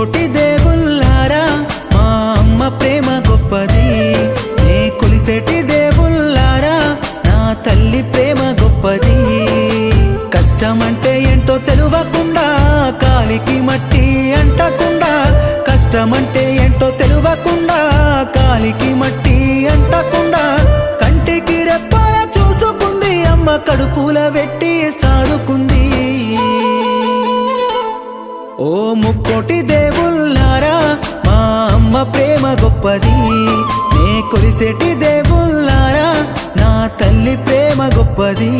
ముక్కోటి దేవుళ్ళారా మా అమ్మ ప్రేమ గొప్పది నే కొలిసేటి దేవుళ్ళారా నా తల్లి ప్రేమ గొప్పది కష్టమంటే ఏంటో తెలువకుండా కాలికి మట్టి అంటకుండా కష్టమంటే ఏంటో తెలువకుండా కాలికి మట్టి అంటకుండా కంటికి రెప్పాల చూసుకుంది అమ్మ కడుపుల వెట్టి సాదుకుంది ఓ ముక్కోటి దేవుళ్ళారా మా అమ్మ ప్రేమ గొప్పది నే కొలిసేటి దేవుళ్ళారా నా తల్లి ప్రేమ గొప్పది।